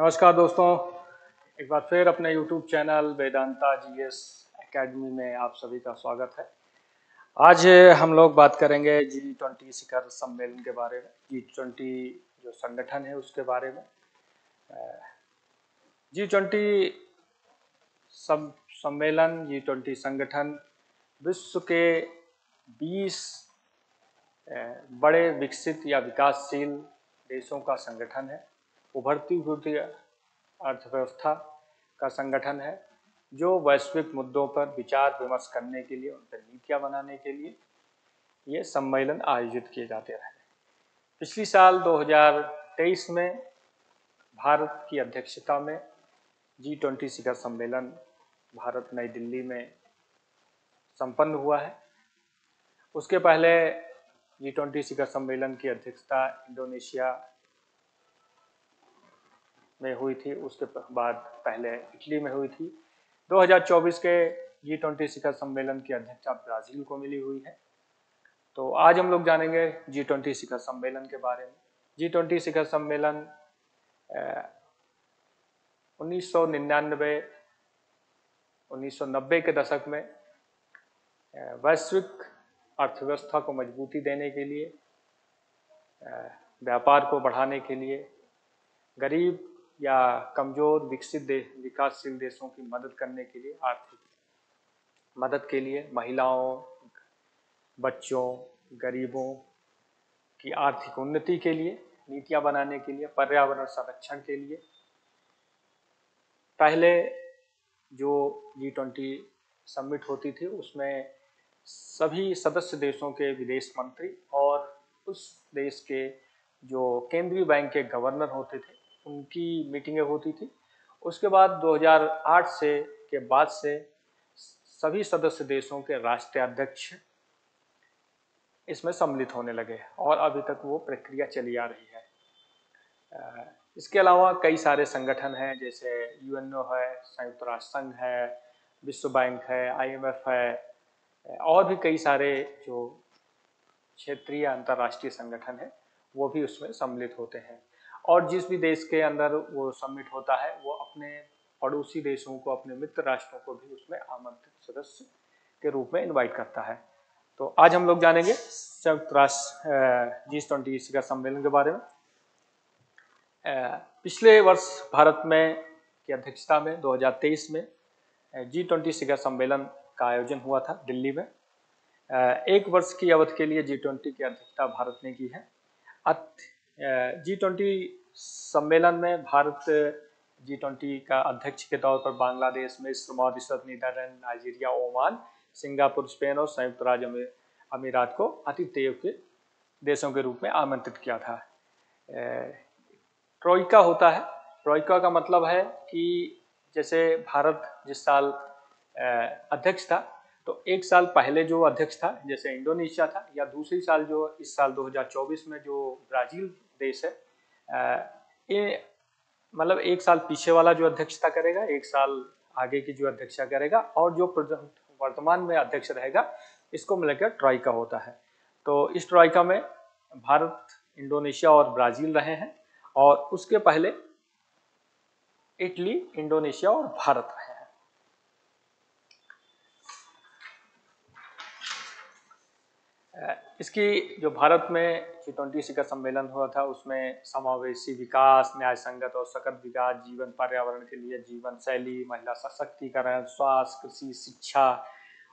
नमस्कार दोस्तों, एक बार फिर अपने YouTube channel Vedanta GS academy में आप सभी का स्वागत है। आज हम लोग बात करेंगे G20 शिखर सम्मेलन के बारे में। G20 जो संगठन है उसके बारे में। G20 सम्मेलन, G20 संगठन विश्व के 20 बड़े विकसित या विकासशील देशों का संगठन है। उभरती हुई अर्थव्यवस्था का संगठन है जो वैश्विक मुद्दों पर विचार विमर्श करने के लिए, उन पर नीतियां बनाने के लिए ये सम्मेलन आयोजित किए जाते रहे। पिछली साल 2023 में भारत की अध्यक्षता में G20 शिखर सम्मेलन भारत नई दिल्ली में संपन्न हुआ है। उसके पहले G20 शिखर सम्मेलन की अध्यक्षता इंडोनेशिया में हुई थी, उसके बाद पहले इटली में हुई थी। 2024 के G20 शिखर सम्मेलन की अध्यक्षता ब्राजील को मिली हुई है। तो आज हम लोग जानेंगे G20 शिखर सम्मेलन के बारे में। G20 शिखर सम्मेलन 1990 के दशक में वैश्विक अर्थव्यवस्था को मजबूती देने के लिए, व्यापार को बढ़ाने के लिए, गरीब या कमजोर विकासशील देशों की मदद करने के लिए, आर्थिक मदद के लिए, महिलाओं, बच्चों, गरीबों की आर्थिक उन्नति के लिए नीतियां बनाने के लिए, पर्यावरण संरक्षण के लिए पहले जो G20 समिट होती थी उसमें सभी सदस्य देशों के विदेश मंत्री और उस देश के जो केंद्रीय बैंक के गवर्नर होते थे उनकी मीटिंगें होती थी। उसके बाद 2008 के बाद से सभी सदस्य देशों के राष्ट्राध्यक्ष इसमें सम्मिलित होने लगे और अभी तक वो प्रक्रिया चली आ रही है। इसके अलावा कई सारे संगठन हैं, जैसे यूएनओ है, संयुक्त राष्ट्र संघ है, विश्व बैंक है, IMF है, और भी कई सारे जो क्षेत्रीय अंतर्राष्ट्रीय संगठन है वो भी उसमें सम्मिलित होते हैं। और जिस भी देश के अंदर वो समिट होता है वो अपने पड़ोसी देशों को, अपने मित्र राष्ट्रों को भी उसमें आमंत्रित सदस्य के रूप में इनवाइट करता है। तो आज हम लोग जानेंगे संयुक्त राष्ट्र G20 शिखर सम्मेलन के बारे में। पिछले वर्ष भारत में की अध्यक्षता में 2023 में G20 शिखर सम्मेलन का आयोजन हुआ था दिल्ली में। एक वर्ष की अवधि के लिए G20 की अध्यक्षता भारत ने की है। G20 सम्मेलन में भारत G20 का अध्यक्ष के तौर पर बांग्लादेश, मिस्र, Mauritius, Netherlands, Nigeria, Oman, Singapore, Spain और संयुक्त राज्य अमीरात को आतिथ्य के देशों के रूप में आमंत्रित किया था। ट्रोइका होता है। ट्रोइका का मतलब है कि जैसे भारत जिस साल अध्यक्ष था तो एक साल पहले जो अध्यक्ष था जैसे इंडोनेशिया था, या दूसरी साल जो इस साल 2024 में जो ब्राजील देश है, ये मतलब एक साल पीछे वाला जो अध्यक्षता करेगा, एक साल आगे की जो अध्यक्षता करेगा, और जो वर्तमान में अध्यक्ष रहेगा, इसको मिलाकर ट्रोइका होता है। तो इस ट्रोइका में भारत, इंडोनेशिया और ब्राजील रहे हैं, और उसके पहले इटली, इंडोनेशिया और भारत रहे हैं। इसकी जो भारत में G20 शिखर सम्मेलन हुआ था उसमें समावेशी विकास, न्याय संगत और सकल विकास, जीवन पर्यावरण के लिए जीवन शैली, महिला सशक्तिकरण, स्वास्थ्य, कृषि, शिक्षा,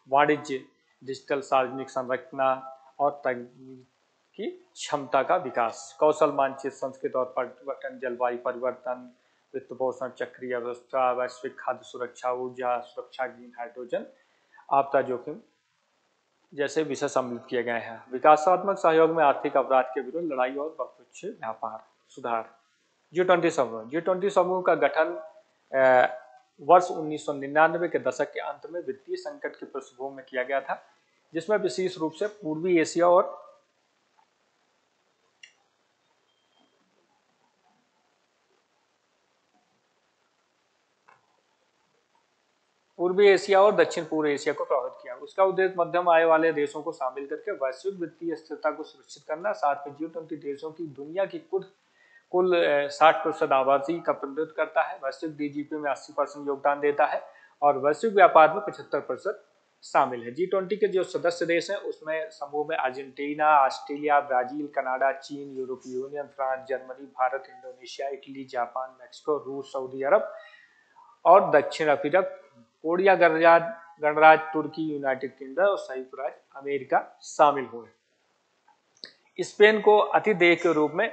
वाणिज्य, डिजिटल सार्वजनिक संरचना और तकनीकी क्षमता का विकास, कौशल मानचित्र, संस्कृति और परिवर्तन, जलवायु परिवर्तन, वित्त पोषण, चक्रीय व्यवस्था, वैश्विक खाद्य सुरक्षा, ऊर्जा सुरक्षा, ग्रीन हाइड्रोजन, आपदा जोखिम जैसे विषय सम्मिलित किए गए हैं। विकासात्मक सहयोग में आर्थिक अपराध के विरुद्ध लड़ाई और बहुपक्षीय व्यापार सुधार। G20 समूह का गठन वर्ष 1999 के दशक के अंत में वित्तीय संकट की पृष्ठभूमि में किया गया था, जिसमें विशेष रूप से पूर्वी एशिया और दक्षिण पूर्व एशिया को प्रभावित किया। उसका उद्देश्य मध्यम आय वाले देशों को शामिल करके वैश्विक वित्तीय स्थिरता को सुरक्षित करना, साथ में G20 देशों की दुनिया की कुल कुल 60% आबादी का प्रतिनिधित्व करता है। वैश्विक डीजीपी में 80% योगदान देता है और वैश्विक व्यापार में 75% शामिल है। G20 के जो सदस्य देश हैं उसमें समूह में अर्जेंटीना, ऑस्ट्रेलिया, ब्राजील, कनाडा, चीन, यूरोपीय union, France, Germany, Bharat, Indonesia, Italy, Japan, Mexico, रूस, सऊदी अरब और दक्षिण अफ्रीका, कोरिया गणराज्य, तुर्की, यूनाइटेड किंगडम और संयुक्त राज्य अमेरिका शामिल हुए। स्पेन को अतिथि के रूप में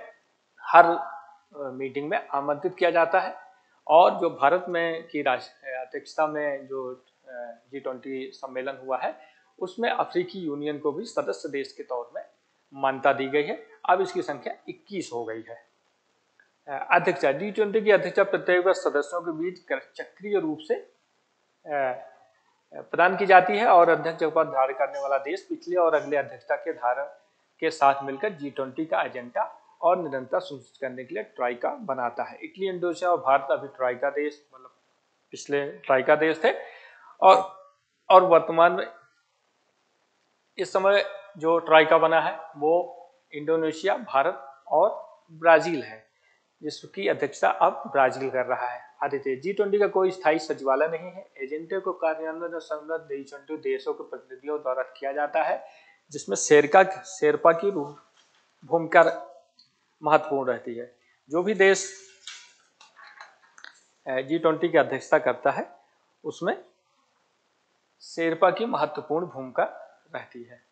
हर मीटिंग में आमंत्रित किया जाता है और जो भारत में की अध्यक्षता में जो G20 सम्मेलन हुआ है उसमें अफ्रीकी यूनियन को भी सदस्य देश के तौर में मान्यता दी गई है। अब इसकी संख्या 21 हो गई है। अध्यक्षता G20 की अध्यक्षता प्रत्येक वर्ष सदस्यों के बीच चक्रीय रूप से प्रदान की जाती है और अध्यक्ष पद धारण करने वाला देश पिछले और अगले अध्यक्षता के धारण के साथ मिलकर G20 का एजेंडा और निरंतरता सुनिश्चित करने के लिए ट्राइका बनाता है। इटली, इंडोनेशिया और भारत अभी ट्राइका देश मतलब पिछले ट्राइका देश थे और वर्तमान में इस समय जो ट्राइका बना है वो इंडोनेशिया, भारत और ब्राजील है, जिसकी अध्यक्षता अब ब्राजील कर रहा है। आदित्य G20 का कोई स्थायी सचिवालय नहीं है। एजेंडे को कार्यान्वयन और संबंध G20 देशों के प्रतिनिधियों द्वारा किया जाता है, जिसमें शेरपा की भूमिका महत्वपूर्ण रहती है। जो भी देश G20 की अध्यक्षता करता है उसमें शेरपा की महत्वपूर्ण भूमिका रहती है।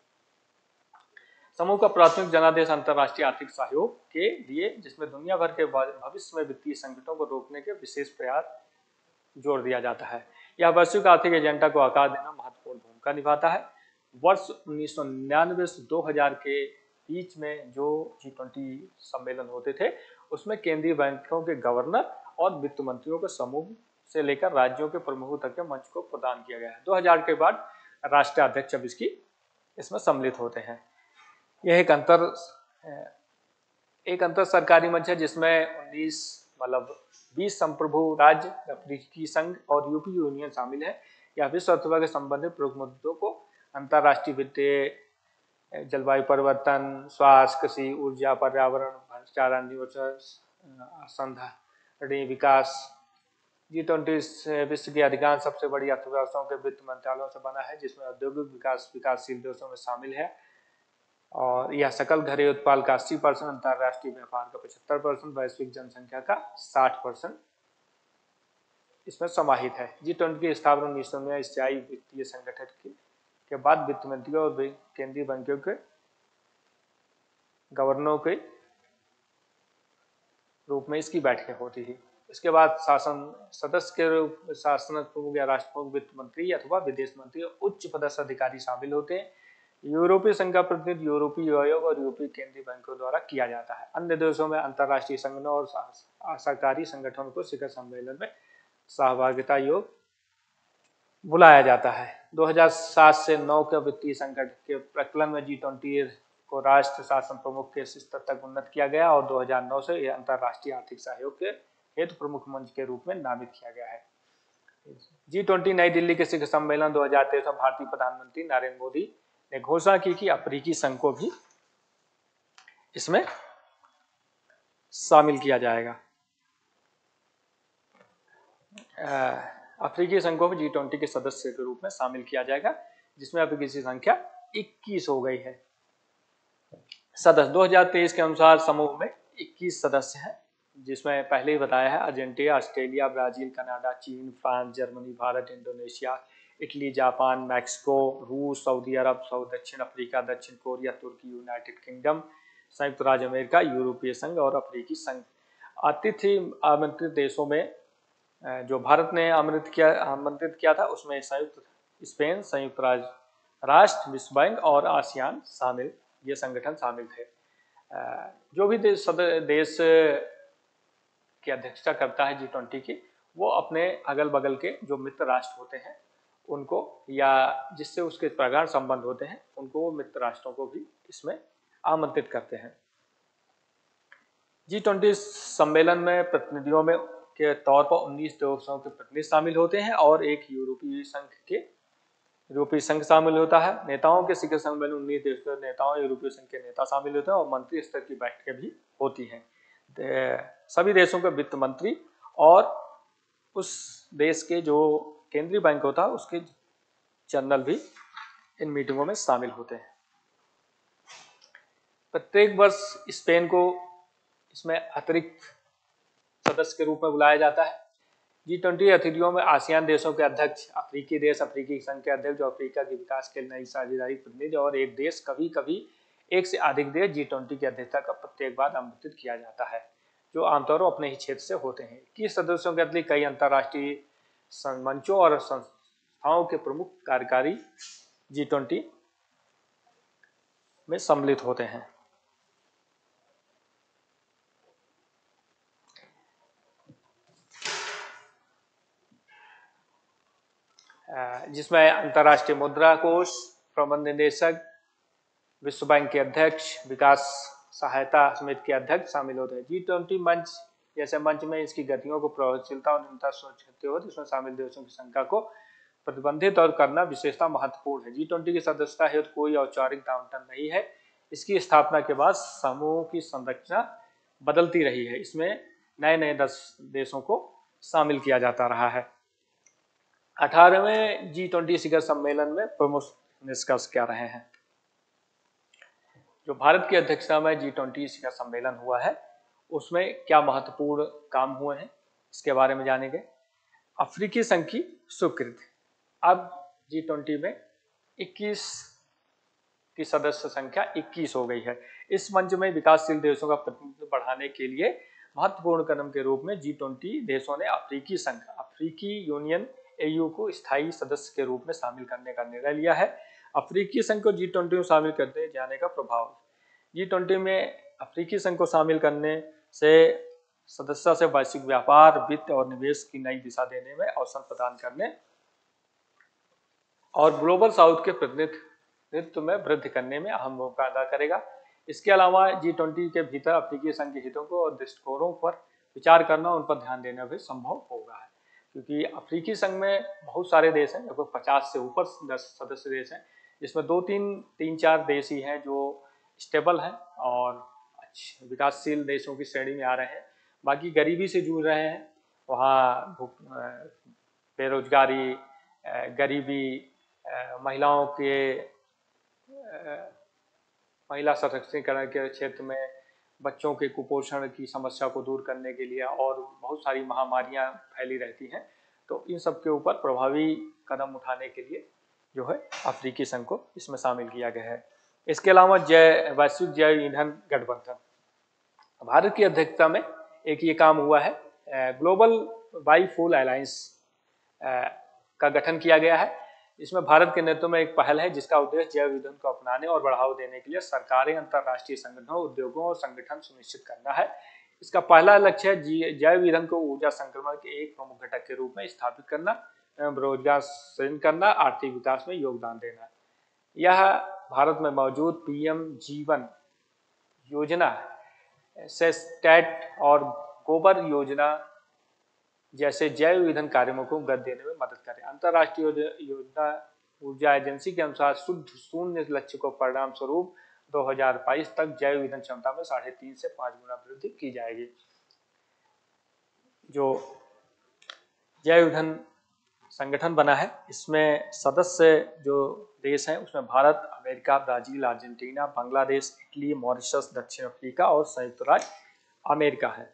समूह का प्राथमिक जनादेश अंतर्राष्ट्रीय आर्थिक सहयोग के लिए, जिसमें दुनिया भर के भविष्य में वित्तीय संकटों को रोकने के विशेष प्रयास जोड़ दिया जाता है। यह वैश्विक आर्थिक एजेंडा को आकार देना महत्वपूर्ण भूमिका निभाता है। वर्ष 1999 से 2000 के बीच में जो G20 सम्मेलन होते थे उसमें केंद्रीय बैंकों के गवर्नर और वित्त मंत्रियों के समूह से लेकर राज्यों के प्रमुखों तक के मंच को प्रदान किया गया है। 2000 के बाद राष्ट्रीय अध्यक्ष अब इसमें सम्मिलित होते हैं। यह एक अंतर सरकारी मंच है जिसमें 20 संप्रभु राज्य, अफ्रीकी संघ और यूरोपीय यूनियन शामिल है। यह विश्व अर्थव्यवस्था के संबंधित प्रमुख मुद्दों को अंतर्राष्ट्रीय वित्तीय, जलवायु परिवर्तन, स्वास्थ्य, कृषि, ऊर्जा, पर्यावरण, भ्रष्टाचार, अनुसंधान, विकास। G20 विश्व की अधिकांश सबसे बड़ी अर्थव्यवस्थाओं के वित्त मंत्रालयों से बना है, जिसमें औद्योगिक विकास विकासशील देशों में शामिल है और यह सकल घरेलू उत्पाद का 80%, अंतर्राष्ट्रीय व्यापार का 75%, वैश्विक जनसंख्या का 60% इसमें समाहित है। G20 की स्थापना 1900 में एशियाई वित्तीय संगठन के बाद वित्त मंत्रियों और केंद्रीय बैंकों के गवर्नरों के रूप में इसकी बैठकें होती थी। इसके बाद सदस्य के रूप में शासन प्रमुख या राष्ट्र प्रमुख, वित्त मंत्री अथवा विदेश मंत्री और उच्च पदस्थ अधिकारी शामिल होते हैं। यूरोपीय संघ का प्रतिनिधित्व यूरोपीय आयोग और यूरोपीय केंद्रीय बैंकों द्वारा किया जाता है। अन्य देशों में अंतर्राष्ट्रीय संगठनों और सहकारी संगठनों को शिखर सम्मेलन में सहभागिता योग बुलाया जाता है। 2007 से 9 के वित्तीय संकट के प्रकलन में G20 को राष्ट्र शासन प्रमुख के स्तर तक उन्नत किया गया और 2009 से यह अंतर्राष्ट्रीय आर्थिक सहयोग के हेतु प्रमुख मंच के रूप में नामित किया गया है। G20 नई दिल्ली के शिखर सम्मेलन 2023 में भारतीय प्रधानमंत्री नरेंद्र मोदी ने घोषणा की कि अफ्रीकी संघ को भी इसमें शामिल किया जाएगा। अफ्रीकी संघ को भी G20 के सदस्य के रूप में शामिल किया जाएगा, जिसमें अफ्रीकी की संख्या 21 हो गई है। सदस्य 2023 के अनुसार समूह में 21 सदस्य हैं, जिसमें पहले ही बताया है अर्जेंटीना, ऑस्ट्रेलिया, ब्राजील, कनाडा, चीन, France, Germany, Bharat, Indonesia, Italy, Japan, Mexico, रूस, सऊदी अरब, दक्षिण अफ्रीका, दक्षिण कोरिया, तुर्की, यूनाइटेड किंगडम, संयुक्त राज्य अमेरिका, यूरोपीय संघ और अफ्रीकी संघ। अतिथि आमंत्रित देशों में जो भारत ने आमंत्रित किया था उसमें स्पेन, संयुक्त राष्ट्र, विश्व बैंक और आसियान शामिल, ये संगठन शामिल थे। जो भी देश की अध्यक्षता करता है G20 की, वो अपने अगल बगल के जो मित्र राष्ट्र होते हैं उनको, या जिससे उसके प्रगाढ़ संबंध होते हैं उनको, वो मित्र राष्ट्रों को भी इसमें आमंत्रित करते हैं। G20 सम्मेलन में प्रतिनिधियों में के तौर पर 19 देशों के प्रतिनिधि शामिल होते हैं और एक यूरोपीय संघ शामिल होता है। नेताओं के शिखर सम्मेलन 19 देशों के नेताओं, यूरोपीय संघ के नेता शामिल होते हैं और मंत्री स्तर की बैठकें भी होती हैं। सभी देशों के वित्त मंत्री और उस देश के जो केंद्रीय बैंक होता है उसके जनरल भी इन मीटिंगों में शामिल होते हैं। प्रत्येक वर्ष स्पेन को इसमें अतिरिक्त सदस्य के रूप में बुलाया जाता है। G20 अतिथियों में आसियान देशों के अध्यक्ष, अफ्रीकी देश, अफ्रीकी संघ के अध्यक्ष, जो अफ्रीका के विकास के नई साझेदारी प्रतिनिधि और एक देश, कभी कभी एक से अधिक देश G20 की अध्यक्षता का प्रत्येक बार आमंत्रित किया जाता है, जो आमतौर पर अपने ही क्षेत्र से होते हैं। 21 सदस्यों के अतिरिक्त कई अंतर्राष्ट्रीय मंचों और संस्थाओं के प्रमुख कार्यकारी G20 में सम्मिलित होते हैं। जिसमें अंतर्राष्ट्रीय मुद्रा कोष प्रबंध निदेशक, विश्व बैंक के अध्यक्ष, विकास सहायता समिति के अध्यक्ष शामिल होते हैं। G20 मंच जैसे मंच में इसकी गतियों को प्रभावशीलता और निरंतर सुनिश्चित हो, इसमें शामिल देशों की संख्या को प्रतिबंधित और करना विशेषता महत्वपूर्ण है। G20 की सदस्यता हेतु कोई औपचारिक दायित्व नहीं है। इसकी स्थापना के बाद समूह की संरचना बदलती रही है। इसमें नए नए 10 देशों को शामिल किया जाता रहा है। 18वें G20 शिखर सम्मेलन में प्रमुख निष्कर्ष क्या रहे हैं? जो भारत की अध्यक्षता में G20 शिखर सम्मेलन हुआ है उसमें क्या महत्वपूर्ण काम हुए हैं, इसके बारे में जानेंगे। अफ्रीकी संघ की स्वीकृति। अब G20 में 21 की सदस्य संख्या 21 हो गई है। इस मंच में विकासशील देशों का प्रतिनिधित्व बढ़ाने के लिए महत्वपूर्ण कदम के रूप में G20 देशों ने अफ्रीकी संघ, अफ्रीकी यूनियन AU को स्थायी सदस्य के रूप में शामिल करने का निर्णय लिया है। अफ्रीकी संघ को G20 में शामिल करते जाने का प्रभाव। G20 में अफ्रीकी संघ को शामिल करने से सदस्यता से वैश्विक व्यापार, वित्त और निवेश की नई दिशा देने में अवसर प्रदान करने और ग्लोबल साउथ के प्रतिनिधित्व में वृद्धि करने में अहम भूमिका अदा करेगा। इसके अलावा G20 के भीतर अफ्रीकी संघ के हितों को और दृष्टिकोणों पर विचार करना, उन पर ध्यान देना भी संभव होगा, क्योंकि अफ्रीकी संघ में बहुत सारे देश हैं, लगभग 50 से ऊपर सदस्य देश हैं, जिसमें 3-4 देश ही हैं जो स्टेबल हैं और विकासशील देशों की श्रेणी में आ रहे हैं। बाकी गरीबी से जूझ रहे हैं, वहाँ बेरोजगारी, गरीबी, महिला सशक्तिकरण के क्षेत्र में बच्चों के कुपोषण की समस्या को दूर करने के लिए और बहुत सारी महामारियां फैली रहती हैं, तो इन सब के ऊपर प्रभावी कदम उठाने के लिए जो है अफ्रीकी संघ को इसमें शामिल किया गया है। इसके अलावा वैश्विक जैव ईंधन गठबंधन, भारत की अध्यक्षता में एक ये काम हुआ है। ग्लोबल बायोफ्यूल अलायंस का गठन किया गया है। इसमें भारत के नेतृत्व में एक पहल है जिसका उद्देश्य जैव ईंधन को अपनाने और बढ़ावा देने के लिए सरकारें, अंतर्राष्ट्रीय संगठनों, उद्योगों और संगठन सुनिश्चित करना है। इसका पहला लक्ष्य है जैव ईंधन को ऊर्जा संक्रमण के एक प्रमुख घटक के रूप में स्थापित करना एवं रोजगार सृजन करना, आर्थिक विकास में योगदान देना। यह भारत में मौजूद PM जीवन योजना, सेस्टैट और गोबर योजना जैसे जैव ईंधन कार्यों को गति देने में मदद करें। अंतर्राष्ट्रीय योजना ऊर्जा एजेंसी के अनुसार शुद्ध शून्य लक्ष्य को परिणाम स्वरूप 2022 तक जैव ईंधन क्षमता में 3.5 से 5 गुना वृद्धि की जाएगी। जो जैव ईंधन संगठन बना है इसमें सदस्य जो देश हैं उसमें Bharat, America, Brazil, Argentina, Bangladesh, Italy, Mauritius, दक्षिण अफ्रीका और संयुक्त राज्य अमेरिका है।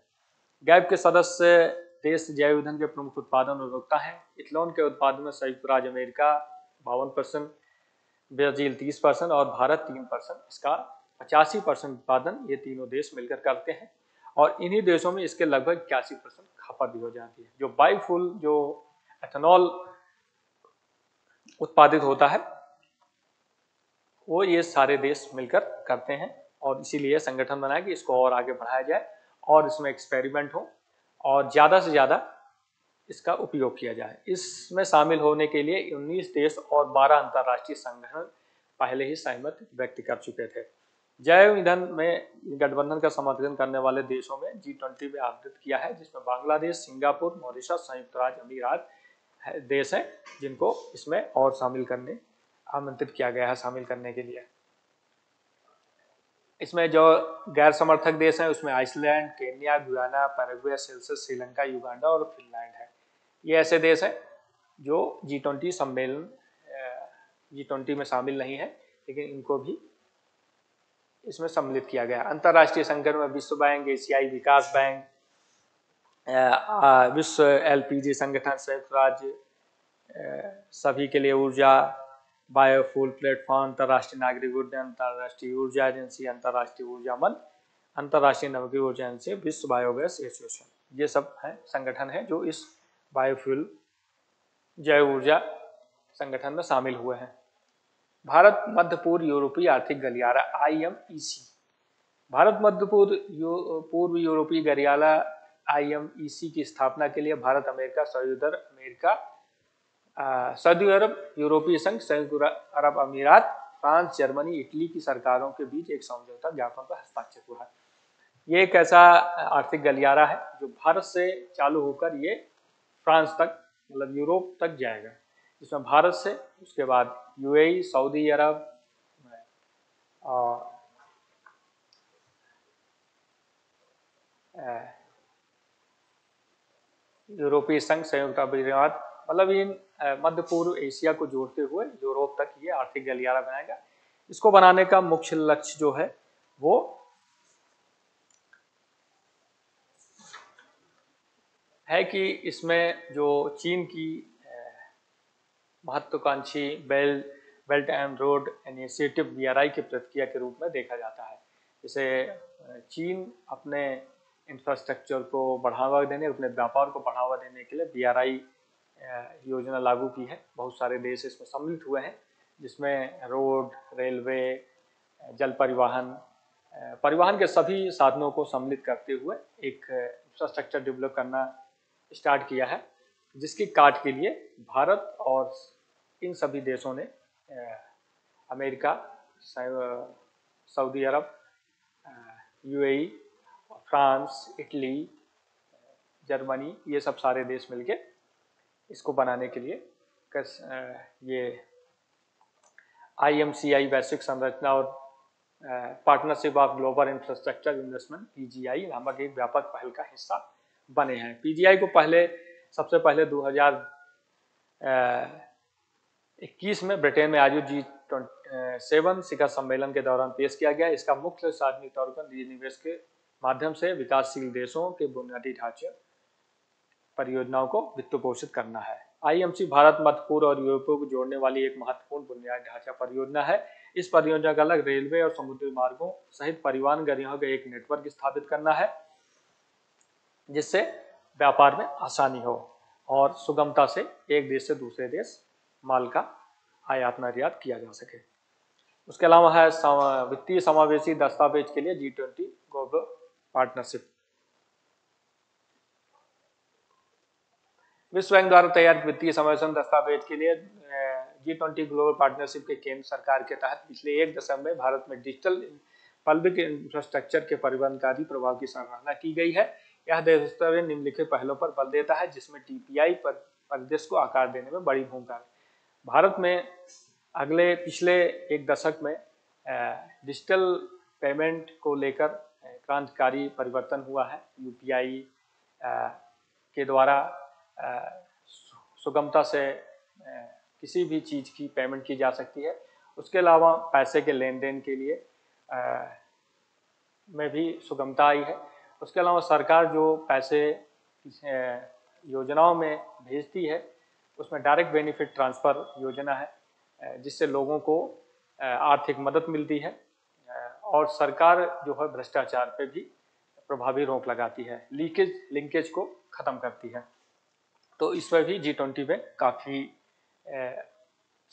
गैप के सदस्य देश जैव ईंधन के प्रमुख उत्पादन उपभोक्ता हैं। इथेनॉल के उत्पादन में संयुक्त राज्य अमेरिका 52%, ब्राजील 30% और भारत 3%, इसका 85% उत्पादन ये तीनों देश मिलकर करते हैं और इन्हीं देशों में इसके लगभग 81% खपत भी हो जाती है। जो बायोफ्यूल, जो एथेनॉल उत्पादित होता है वो ये सारे देश मिलकर करते हैं और इसीलिए संगठन बनाया कि इसको और आगे बढ़ाया जाए और इसमें एक्सपेरिमेंट हो और ज़्यादा से ज़्यादा इसका उपयोग किया जाए। इसमें शामिल होने के लिए 19 देश और 12 अंतर्राष्ट्रीय संगठन पहले ही सहमति व्यक्त कर चुके थे। जैव ईंधन में गठबंधन का समर्थन करने वाले देशों में G20 में आमंत्रित किया है, जिसमें बांग्लादेश, सिंगापुर, मॉरिशस, संयुक्त राज्य अमीरात देश हैं जिनको इसमें और आमंत्रित किया गया है शामिल करने के लिए। इसमें जो गैर समर्थक देश हैं उसमें Iceland, Kenya, Guyana, Paraguay, Celsius, Sri Lanka, Uganda और फिनलैंड है। ये ऐसे देश हैं जो G20 सम्मेलन G20 में शामिल नहीं है, लेकिन इनको भी इसमें सम्मिलित किया गया। अंतर्राष्ट्रीय संगठन में विश्व बैंक, एशियाई विकास बैंक, विश्व LPG संगठन, संयुक्त राज्य सभी के लिए ऊर्जा, बायोफ्यूल प्लेटफॉर्म, अंतर्राष्ट्रीय नागरिक उड्डयन, अंतर्राष्ट्रीय ऊर्जा एजेंसी, अंतर्राष्ट्रीय ऊर्जा मंच, अंतर्राष्ट्रीय नवीकरणीय ऊर्जा एजेंसी, विश्व बायोगैस एसोसिएशन, ये सब है संगठन है जो इस बायोफ्यूल जैव ऊर्जा संगठन में शामिल हुए हैं। भारत मध्य पूर्व यूरोपीय आर्थिक गलियारा IMEC, भारत मध्य पूर्व यूरोपीय गलियारा IMEC की स्थापना के लिए भारत, अमेरिका, सऊदी अरब, यूरोपीय संघ, संयुक्त अरब अमीरात, फ्रांस, जर्मनी, इटली की सरकारों के बीच एक समझौता ज्ञापन पर हस्ताक्षर हुआ है। ये एक ऐसा आर्थिक गलियारा है जो भारत से चालू होकर ये फ्रांस तक, मतलब यूरोप तक जाएगा, जिसमें भारत से, उसके बाद UAE, सऊदी अरब और यूरोपीय संघ, संयुक्त अरब अमीरात, मतलब इन मध्य पूर्व एशिया को जोड़ते हुए यूरोप तक ये आर्थिक गलियारा बनाएगा। इसको बनाने का मुख्य लक्ष्य जो है वो है कि इसमें जो चीन की महत्वाकांक्षी belt and road initiative BRI की प्रतिक्रिया के रूप में देखा जाता है। जैसे चीन अपने इंफ्रास्ट्रक्चर को बढ़ावा देने, अपने व्यापार को बढ़ावा देने के लिए BRI योजना लागू की है। बहुत सारे देश इसमें सम्मिलित हुए हैं, जिसमें रोड, रेलवे, जल परिवहन के सभी साधनों को सम्मिलित करते हुए एक इंफ्रास्ट्रक्चर डेवलप करना स्टार्ट किया है, जिसकी काट के लिए भारत और इन सभी देशों ने अमेरिका, सऊदी अरब, UAE, फ्रांस, इटली, जर्मनी, ये सब सारे देश मिलके इसको बनाने के लिए ये IMCI वैश्विक संरचना और partnership of global infrastructure investment PGI नामक एक व्यापक पहल का हिस्सा बने हैं। PGI को सबसे पहले 2021 में ब्रिटेन में आयोजित G7 शिखर सम्मेलन के दौरान पेश किया गया। इसका मुख्य सार्वजनिक तौर पर निजी निवेश के माध्यम से विकासशील देशों के बुनियादी ढांचे परियोजनाओं को वित्त पोषित करना है। IMC भारत, मध्य पूर्व और यूरोप को जोड़ने वाली एक महत्वपूर्ण बुनियादी ढांचा परियोजना है। इस परियोजना का लक्ष्य रेलवे और समुद्री मार्गों सहित परिवहन गलियारों का एक नेटवर्क स्थापित करना है, जिससे व्यापार में आसानी हो और सुगमता से एक देश से दूसरे देश माल का आयात निर्यात किया जा सके। उसके अलावा है वित्तीय समावेशी दस्तावेज के लिए G20 ग्लोबल पार्टनरशिप। विश्व बैंक द्वारा तैयार वित्तीय समावेशन दस्तावेज के लिए G20 ग्लोबल पार्टनरशिप के केंद्र सरकार के तहत पिछले 1 दशक में भारत में डिजिटल पब्लिक इंफ्रास्ट्रक्चर के परिवर्तनकारी प्रभाव की सराहना की गई है। यह दस्तावेज निम्नलिखित पहलों पर बल देता है, जिसमें TPI परिदृश्य को आकार देने में बड़ी भूमिका है। भारत में पिछले 1 दशक में डिजिटल पेमेंट को लेकर क्रांतिकारी परिवर्तन हुआ है। UPI के द्वारा सुगमता से किसी भी चीज़ की पेमेंट की जा सकती है। उसके अलावा पैसे के लेन देन के लिए में भी सुगमता आई है। उसके अलावा सरकार जो पैसे योजनाओं में भेजती है, उसमें डायरेक्ट बेनिफिट ट्रांसफ़र योजना है, जिससे लोगों को आर्थिक मदद मिलती है और सरकार जो है भ्रष्टाचार पे भी प्रभावी रोक लगाती है, लिंकेज को ख़त्म करती है। तो इस पर भी G20 में काफ़ी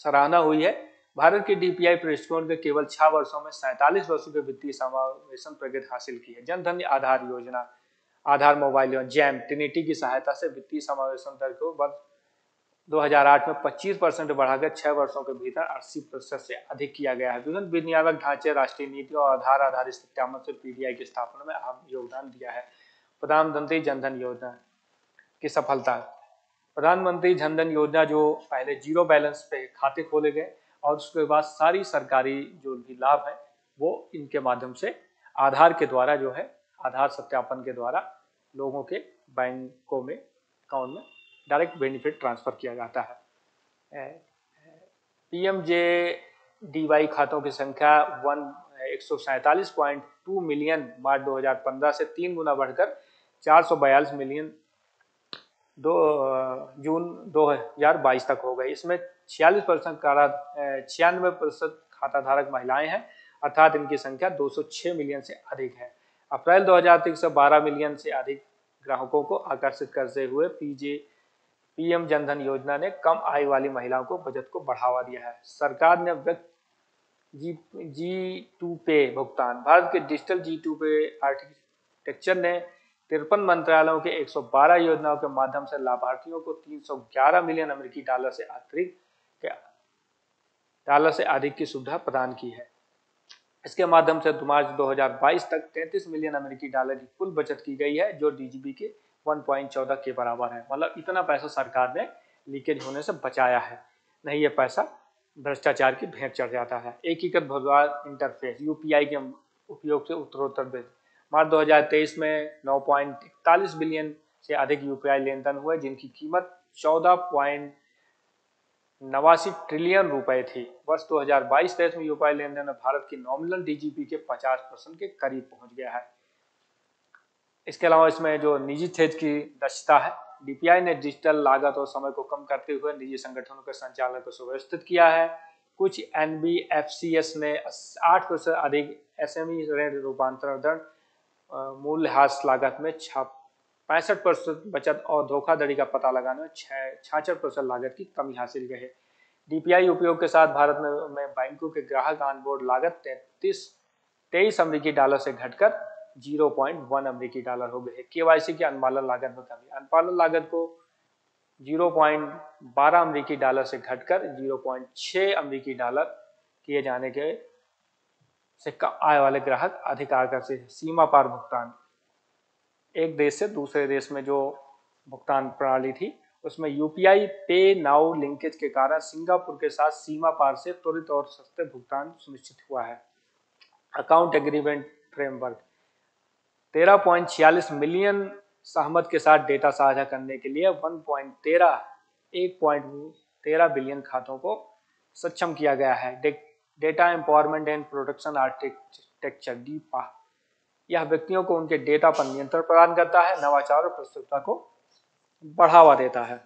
सराहना हुई है। भारत के DPI दृष्टिकोण के केवल 6 वर्षों में 47 वर्षों के वित्तीय समावेशन प्रगति हासिल की है। जनधन आधार योजना, आधार मोबाइल योजना, जैम, ट्रिनिटी की सहायता से वित्तीय समावेशन दर को वर्ष 2008 में 25% बढ़ाकर 6 वर्षों के भीतर 80% से अधिक किया गया है। विभिन्न विनियामक ढांचे, राष्ट्रीय नीति और आधार आधारित सत्यापन से PDI की स्थापना में अहम योगदान दिया है। प्रधानमंत्री जनधन योजना की सफलता। प्रधानमंत्री जनधन योजना जो पहले 0 बैलेंस पे खाते खोले गए और उसके बाद सारी सरकारी जो भी लाभ है वो इनके माध्यम से आधार के द्वारा जो है, आधार सत्यापन के द्वारा लोगों के बैंकों में अकाउंट में डायरेक्ट बेनिफिट ट्रांसफर किया जाता है। PMJDY खातों की संख्या 147.2 मिलियन मार्च 2015 से 3 गुना बढ़कर 442 मिलियन जून 2022 तक हो गई। इसमें 96% खाता धारक महिलाएं हैं, अर्थात इनकी संख्या 206 मिलियन से अधिक है। अप्रैल 2023 से 12 मिलियन से अधिक ग्राहकों को आकर्षित करते हुए पीएम जनधन योजना ने कम आय वाली महिलाओं को बचत को बढ़ावा दिया है। सरकार ने G2 पे भुगतान, भारत के डिजिटल G2 पे आर्किटेक्चर ने 53 मंत्रालयों के 112 योजनाओं के माध्यम से लाभार्थियों को 311 मिलियन अमेरिकी डॉलर से अधिक की सुविधा प्रदान की है। इसके माध्यम से मार्च 2022 तक 33 मिलियन अमेरिकी डॉलर की कुल बचत की गई है, जो DGP के 1.14 के बराबर है। मतलब इतना पैसा सरकार ने लीकेज होने से बचाया है, नहीं ये पैसा भ्रष्टाचार की भेंट चढ़ जाता है। एकीकृत भुगतान इंटरफेस UPI के उपयोग से उत्तरोत्तर वृद्धि। मार्च 2023 में 9.41 बिलियन से अधिक UPI लेन देन हुए, जिनकी कीमत 14.89 ट्रिलियन रुपए थी। वर्ष 2022-23 में UPI लेन देन भारत की नॉमिनल DGP के 50% के करीब पहुंच गया है। इसके अलावा इसमें जो निजी क्षेत्र की दक्षता है, DPI ने डिजिटल लागत और समय को कम करते हुए निजी संगठनों के संचालन को सुव्यवस्थित किया है। कुछ NBFCs ने 8% अधिक SME ऋण रूपांतरण दर, मूल्यह्रास लागत में 65% बचत और धोखाधड़ी का पता लगाने में 66% लागत की कमी हासिल की है। DPI उपयोग के साथ भारत में बैंकों के ग्राहक ऑनबोर्ड लागत 23 अमेरिकी डॉलर से घटकर 0.1 अमेरिकी डॉलर हो गई है। KYC की अनुपालन लागत में कमी, अनुपालन लागत को 0.12 अमेरिकी डॉलर से घटकर 0.6 अमेरिकी डॉलर किए जाने के से कम आय वाले ग्राहक अधिक आकर्षित। सीमा पार भुगतान, एक देश से दूसरे देश में जो भुगतान प्रणाली थी, उसमें UPI पे नाउ लिंकेज के कारण सिंगापुर के साथ सीमा पार से त्वरित और सस्ते भुगतान सुनिश्चित हुआ है। अकाउंट एग्रीमेंट फ्रेमवर्क, 13.46 मिलियन सहमत के साथ डेटा साझा करने के लिए 1.13 बिलियन खातों को सक्षम किया गया है। Data empowerment and protection architecture DEPA, यह व्यक्तियों को उनके डेटा पर नियंत्रण प्रदान करता है, नवाचार और प्रस्तुतता को बढ़ावा देता है।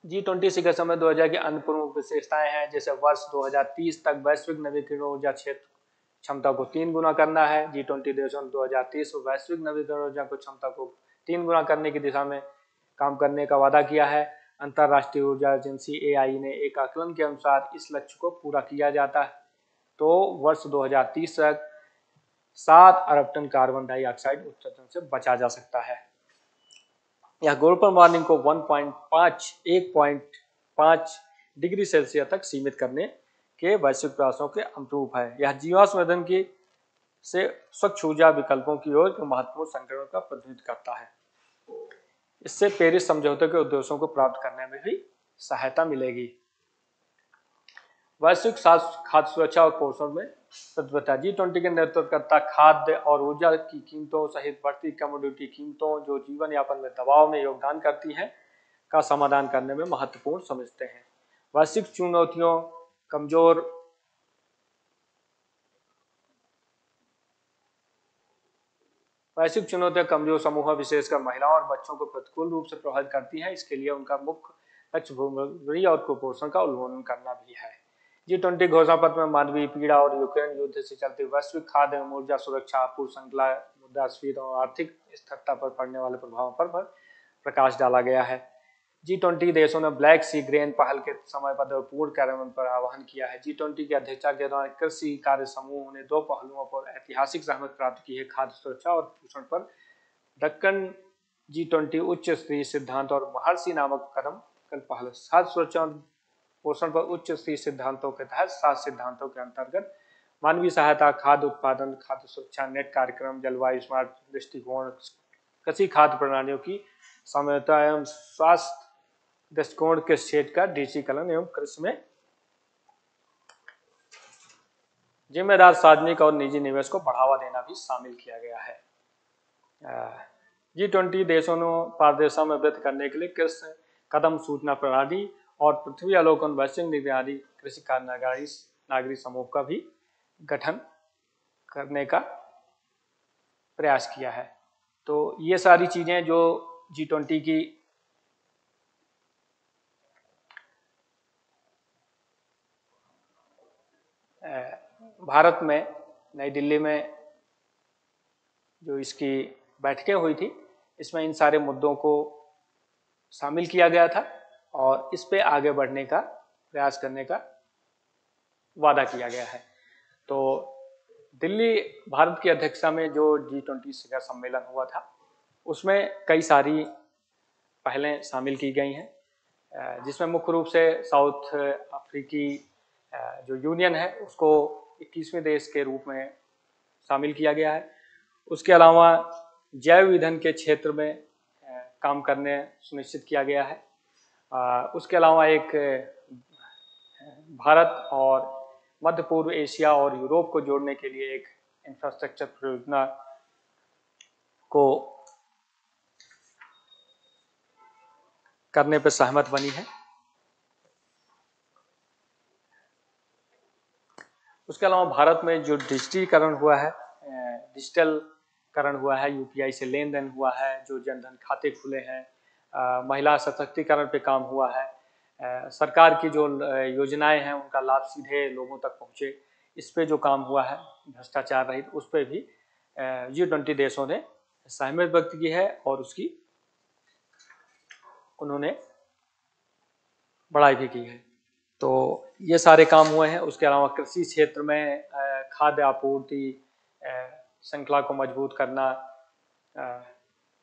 G20 शिखर सम्मेलन 2000 की अन्य प्रमुख विशेषताएं हैं, जैसे वर्ष 2030 तक वैश्विक नवीकरणीय ऊर्जा क्षेत्र क्षमता को 3 गुना करना है। G20 देशों ने 2030 में वैश्विक नवीकरणीय ऊर्जा को क्षमता को 3 गुना करने की दिशा में काम करने का वादा किया है। अंतर्राष्ट्रीय ऊर्जा एजेंसी AI ने एक आकलन के अनुसार इस लक्ष्य को पूरा किया जाता है तो वर्ष 2030 तक 7 अरब टन कार्बन डाइऑक्साइड उत्सर्जन से बचा जा सकता है। यह ग्लोबल वार्मिंग को 1.5 डिग्री सेल्सियस तक सीमित करने के वैश्विक प्रयासों के अनुरूप है। यह जीवाश्म ईंधन की से स्वच्छ ऊर्जा विकल्पों की ओर महत्वपूर्ण संकल्प का प्रतिनिधित्व करता है। इससे पेरिस समझौते के उद्देश्यों को प्राप्त करने में भी सहायता मिलेगी। वैश्विक खाद्य सुरक्षा और पोषण में प्रतिबद्धता, G20 के नेतृत्वकर्ता खाद्य और ऊर्जा की कीमतों सहित बढ़ती कमोडिटी कीमतों जो जीवन यापन में दबाव में योगदान करती हैं का समाधान करने में महत्वपूर्ण समझते हैं। वैश्विक चुनौतियों, कमजोर समूहों विशेषकर महिलाओं और बच्चों को प्रतिकूल रूप से प्रभावित करती हैं। इसके लिए उनका मुख्य लक्ष्य भूमि और कुपोषण का उन्मूलन करना भी है। G20 घोषणा पत्र में मानवीय पीड़ा और यूक्रेन युद्ध से चलती वैश्विक खाद्य एवं ऊर्जा सुरक्षा, आपूर्ति श्रृंखला, मुद्रास्फीति और आर्थिक स्थिरता पर पड़ने वाले प्रभावों पर प्रकाश डाला गया है। G20 देशों ने ब्लैक सी ग्रेन पहल के समयबद्ध और पूर्ण कार्यान्वयन पर आह्वान किया है। G20 की अध्यक्षता के दौरान कृषि कार्य समूह ने 2 पहलुओं पर ऐतिहासिक सहमति प्राप्त की है, खाद्य सुरक्षा और पोषण पर। दक्कन G20 उच्च स्तरीय सिद्धांत और महर्षि नामक कदम पहल, खाद्य सुरक्षा और पोषण पर उच्च स्तरीय सिद्धांतों के तहत 7 सिद्धांतों के अंतर्गत मानवीय सहायता, खाद्य उत्पादन, खाद्य सुरक्षा, नेट कार्यक्रम, जलवायु स्मार्ट दृष्टिकोण, कृषि खाद्य प्रणालियों की स्वायत्तता एवं स्वास्थ्य दृष्टिकोण के क्षेत्र का डिजिटीकरण एवं कृषि में जिम्मेदार सार्वजनिक और निजी निवेश को बढ़ावा देना भी शामिल किया गया है। G20 देशों ने पारदर्शिता में वृद्धि करने के लिए कृषि कदम सूचना प्रणाली और पृथ्वी अवलोकन वैश्विक निगरानी कृषि कार्यकारी नागरिक समूह का भी गठन करने का प्रयास किया है। तो ये सारी चीजें जो G20 की भारत में नई दिल्ली में जो इसकी बैठकें हुई थी, इसमें इन सारे मुद्दों को शामिल किया गया था और इस पे आगे बढ़ने का प्रयास करने का वादा किया गया है। तो दिल्ली भारत की अध्यक्षता में जो G20 शिखर सम्मेलन हुआ था, उसमें कई सारी पहलें शामिल की गई हैं, जिसमें मुख्य रूप से साउथ अफ्रीकी जो यूनियन है उसको 21वें देश के रूप में शामिल किया गया है। उसके अलावा जैव ईंधन के क्षेत्र में काम करने सुनिश्चित किया गया है। उसके अलावा एक भारत और मध्य पूर्व एशिया और यूरोप को जोड़ने के लिए एक इंफ्रास्ट्रक्चर परियोजना को करने पर सहमत बनी है। उसके अलावा भारत में जो डिजिटलीकरण हुआ है, डिजिटलकरण हुआ है, यूपीआई से लेन देन हुआ है, जो जनधन खाते खुले हैं, महिला सशक्तिकरण पे काम हुआ है, सरकार की जो योजनाएं हैं उनका लाभ सीधे लोगों तक पहुंचे, इस पे जो काम हुआ है भ्रष्टाचार रहित, उस पे भी G20 देशों ने सहमति व्यक्त की है और उसकी उन्होंने बढ़ाई भी की है। तो ये सारे काम हुए हैं। उसके अलावा कृषि क्षेत्र में खाद्य आपूर्ति श्रृंखला को मजबूत करना,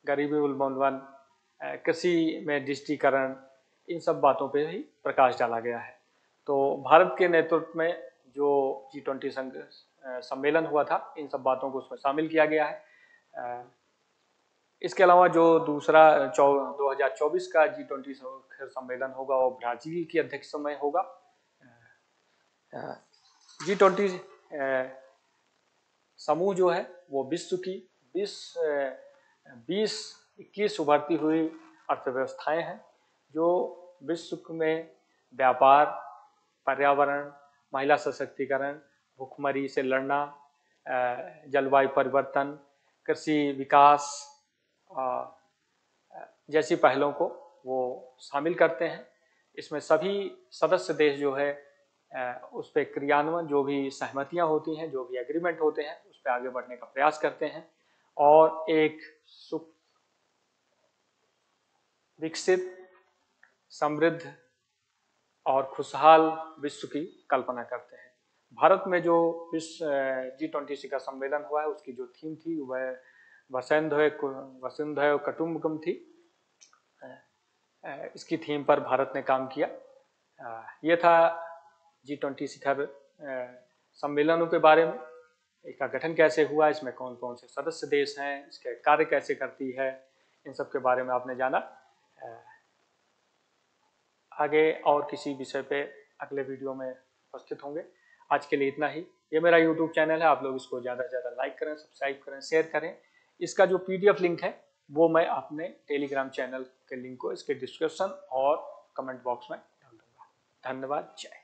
गरीबी उन्मूलन, कृषि में डिजिटीकरण, इन सब बातों पे ही प्रकाश डाला गया है। तो भारत के नेतृत्व में जो G20 सम्मेलन हुआ था, इन सब बातों को उसमें शामिल किया गया है। इसके अलावा जो दूसरा 2024 का G20 सम्मेलन होगा वो ब्राजील की अध्यक्षता में होगा। G20 समूह जो है वो विश्व की 20-21 उभरती हुई अर्थव्यवस्थाएं हैं, जो विश्व में व्यापार, पर्यावरण, महिला सशक्तिकरण, भूखमरी से लड़ना, जलवायु परिवर्तन, कृषि विकास जैसी पहलों को वो शामिल करते हैं। इसमें सभी सदस्य देश जो है उस पर क्रियान्वयन, जो भी सहमतियां होती हैं, जो भी एग्रीमेंट होते हैं, उस पर आगे बढ़ने का प्रयास करते हैं और एक विकसित, समृद्ध और खुशहाल विश्व की कल्पना करते हैं। भारत में जो G20 शिखर सम्मेलन हुआ है, उसकी जो थीम थी वह वसुंधैव कुटुंबकम थी। इसकी थीम पर भारत ने काम किया। ये था G20 शिखर सम्मेलनों के बारे में, इसका गठन कैसे हुआ, इसमें कौन कौन से सदस्य देश हैं, इसके कार्य कैसे करती है, इन सब के बारे में आपने जाना। आगे और किसी विषय पे अगले वीडियो में उपस्थित होंगे। आज के लिए इतना ही। ये मेरा YouTube चैनल है, आप लोग इसको ज़्यादा से ज़्यादा लाइक करें, सब्सक्राइब करें, शेयर करें। इसका जो PDF लिंक है वो मैं अपने टेलीग्राम चैनल के लिंक को इसके डिस्क्रिप्शन और कमेंट बॉक्स में डाल दूंगा। धन्यवाद। जय।